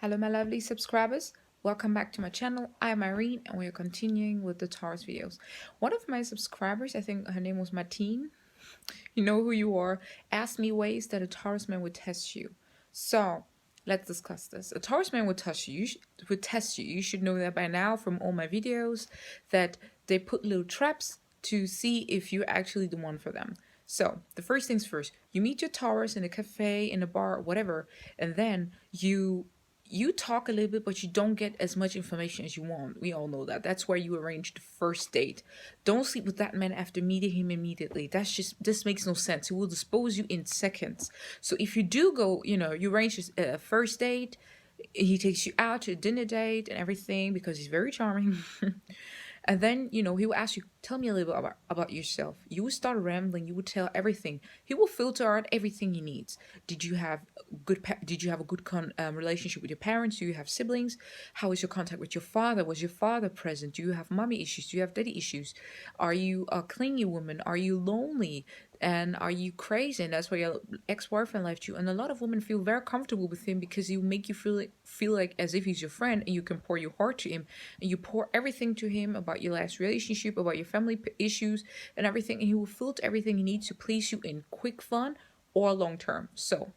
Hello, my lovely subscribers. Welcome back to my channel. I'm Irene, and we are continuing with the Taurus videos. One of my subscribers, I think her name was Martine, you know who you are, asked me ways that a Taurus man would test you. So let's discuss this. A Taurus man would test you. Would test you. You should know that by now from all my videos that they put little traps to see if you're actually the one for them. So the first things first, you meet your Taurus in a cafe, in a bar, whatever, and then you talk a little bit, but you don't get as much information as you want. We all know that. That's why you arrange the first date. Don't sleep with that man after meeting him immediately. This makes no sense. He will dispose you in seconds. So if you do go, you arrange a first date, he takes you out to a dinner date and everything because he's very charming. And then, he will ask you, tell me a little bit about yourself. You will start rambling. You will tell everything. He will filter out everything he needs. Did you have a good relationship with your parents? Do you have siblings? How is your contact with your father? Was your father present? Do you have mommy issues? Do you have daddy issues? Are you a clingy woman? Are you lonely? And are you crazy? And that's why your ex-boyfriend left you. And a lot of women feel very comfortable with him because he will make you feel like as if he's your friend, and you can pour your heart to him, and you pour everything to him about your last relationship, about your family issues and everything, and he will filter everything he needs to please you in quick fun or long term. So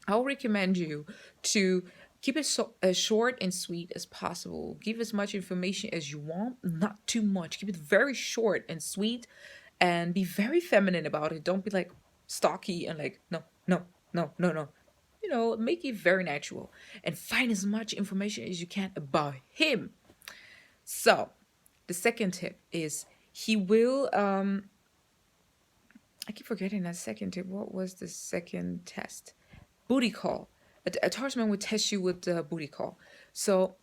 I'll recommend you to keep it as short and sweet as possible. Give as much information as you want, not too much. Keep it very short and sweet, and be very feminine about it. Don't be like stocky and like, no, no, no, no, no. Make it very natural and find as much information as you can about him. So the second tip is he will I keep forgetting that second tip. What was the second test? Booty call. A Taurus man would test you with the booty call. So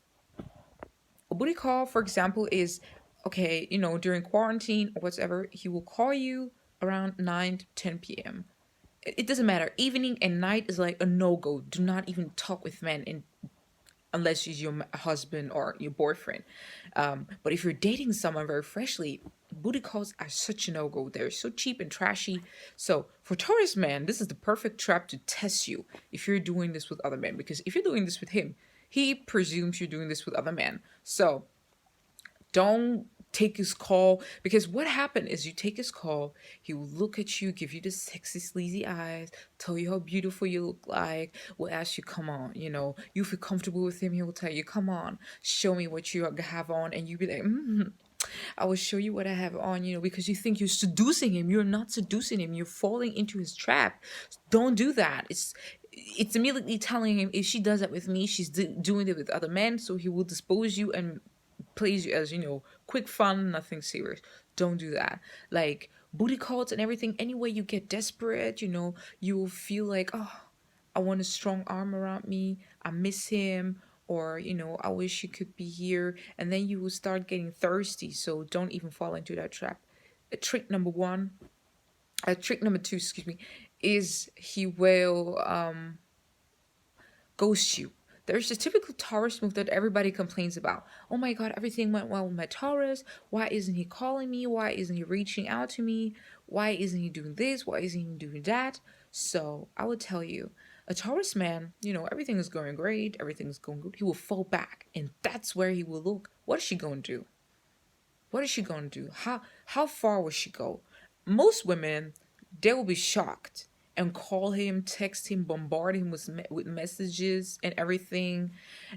a booty call, for example, is okay, during quarantine or whatever, he will call you around 9 to 10 p.m. It doesn't matter. Evening and night is like a no-go. Do not even talk with men unless she's your husband or your boyfriend. But if you're dating someone very freshly, booty calls are such a no-go. They're so cheap and trashy. So for Taurus man, this is the perfect trap to test you if you're doing this with other men. Because if you're doing this with him, he presumes you're doing this with other men. So don't take his call, because what happened is you take his call, he will look at you, give you the sexy sleazy eyes, tell you how beautiful you look like, will ask you, come on, you feel comfortable with him, he will tell you, come on, show me what you have on, and you be like, I will show you what I have on, because you think you're seducing him. You're not seducing him, you're falling into his trap. Don't do that. It's immediately telling him, if she does that with me, she's doing it with other men, so he will dispose you and plays you as quick fun, nothing serious. Don't do that. Like booty calls and everything, anyway you get desperate, you will feel like, oh, I want a strong arm around me, I miss him, or I wish he could be here, and then you will start getting thirsty. So don't even fall into that trap. Trick number two, excuse me, is he will ghost you. There's a typical Taurus move that everybody complains about. Oh my God, everything went well with my Taurus. Why isn't he calling me? Why isn't he reaching out to me? Why isn't he doing this? Why isn't he doing that? So I would tell you, a Taurus man, everything is going great. Everything's going good. He will fall back, and that's where he will look. What is she going to do? What is she going to do? How far will she go? Most women, they will be shocked and call him, text him, bombard him with messages and everything.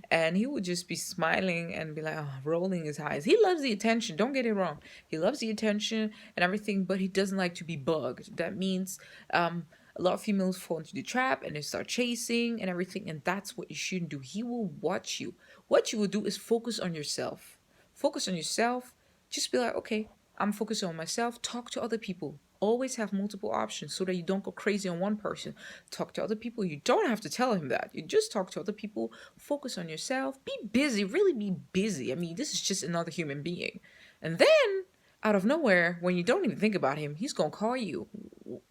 And he would just be smiling and be like, oh, rolling his eyes. He loves the attention. Don't get it wrong. He loves the attention and everything, but he doesn't like to be bugged. That means a lot of females fall into the trap and they start chasing and everything. And that's what you shouldn't do. He will watch you. What you will do is focus on yourself. Focus on yourself. Just be like, okay, I'm focusing on myself. Talk to other people. Always have multiple options so that you don't go crazy on one person. Talk to other people. You don't have to tell him that. You just talk to other people. Focus on yourself. Be busy. Really be busy. I mean, this is just another human being. And then, out of nowhere, when you don't even think about him, he's going to call you.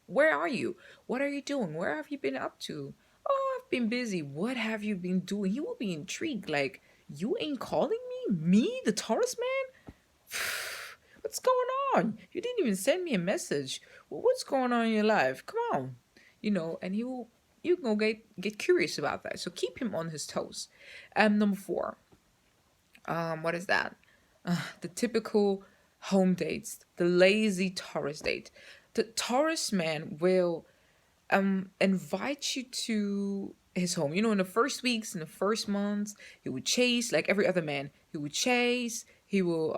Where are you? What are you doing? Where have you been up to? Oh, I've been busy. What have you been doing? He will be intrigued. Like, you ain't calling me? Me, the Taurus man? What's going on? You didn't even send me a message. Well, what's going on in your life? Come on. And he will, you gonna get curious about that. So keep him on his toes. Number four, what is that? The typical home dates, the lazy Taurus date. The Taurus man will invite you to his home. You know, in the first weeks, in the first months, he would chase like every other man. He would chase. He will,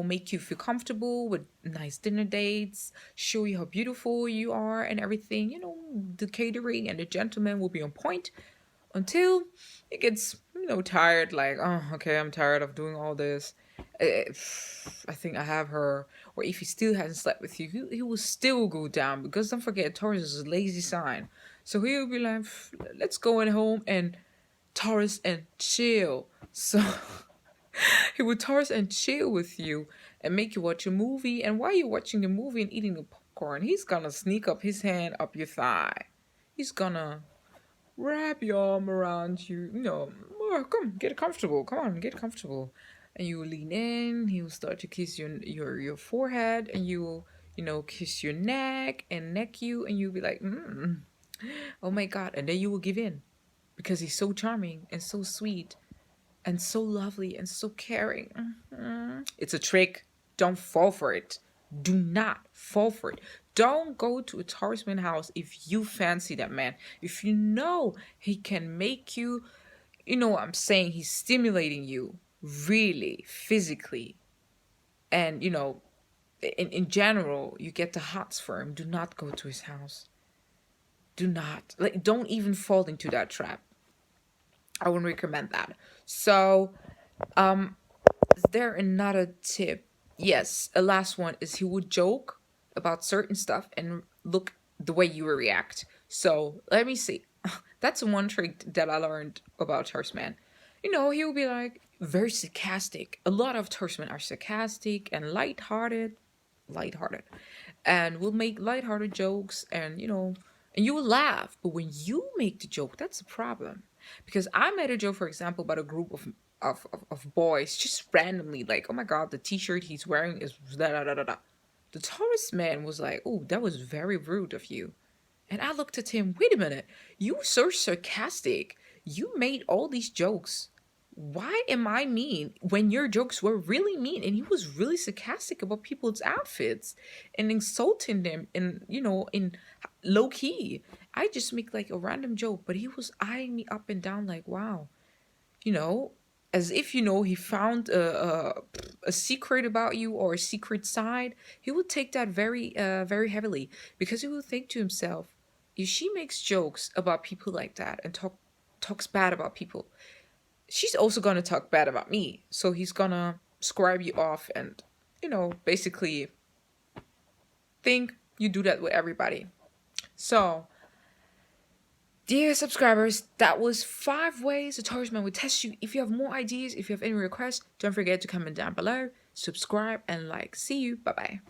make you feel comfortable with nice dinner dates, show you how beautiful you are and everything. You know, the catering and the gentleman will be on point until it gets, tired. Like, oh, okay, I'm tired of doing all this. Eh, I think I have her. Or if he still hasn't slept with you, he will still go down because don't forget, Taurus is a lazy sign. So he'll be like, let's go in home and Taurus and chill. So he would Taurus and chill with you and make you watch a movie. And while you're watching the movie and eating the popcorn, he's gonna sneak up his hand up your thigh. He's gonna wrap your arm around you. Oh, come, get comfortable. Come on, get comfortable. And you will lean in. He will start to kiss your forehead, and you will, kiss your neck and neck you, and you'll be like, oh my god. And then you will give in because he's so charming and so sweet and so lovely and so caring. It's a trick. Don't fall for it. Do not fall for it. Don't go to a Taurus man house if you fancy that man. If you know he can make you, you know what I'm saying, he's stimulating you really physically. And, in general, you get the hots for him. Do not go to his house. Do not. Like, don't even fall into that trap. I wouldn't recommend that. So, is there another tip? Yes, a last one is he would joke about certain stuff and look the way you will react. So let me see. That's one trick that I learned about Taurus man. He will be like very sarcastic. A lot of Taurus men are sarcastic and lighthearted, and will make lighthearted jokes, and and you will laugh. But when you make the joke, that's a problem. Because I made a joke, for example, about a group of boys just randomly, like, oh my god, the t-shirt he's wearing is da da da da da. The Taurus man was like, oh, that was very rude of you. And I looked at him, wait a minute, you were so sarcastic. You made all these jokes. Why am I mean when your jokes were really mean? And he was really sarcastic about people's outfits and insulting them in low key. I just make like a random joke, but he was eyeing me up and down like, wow, you know, as if he found a secret about you or a secret side. He would take that very heavily because he would think to himself, if she makes jokes about people like that and talks bad about people, she's also gonna talk bad about me. So he's gonna scribe you off and basically think you do that with everybody. So, dear subscribers, that was 5 ways a Taurus man would test you. If you have more ideas, if you have any requests, don't forget to comment down below, subscribe, and like. See you. Bye-bye.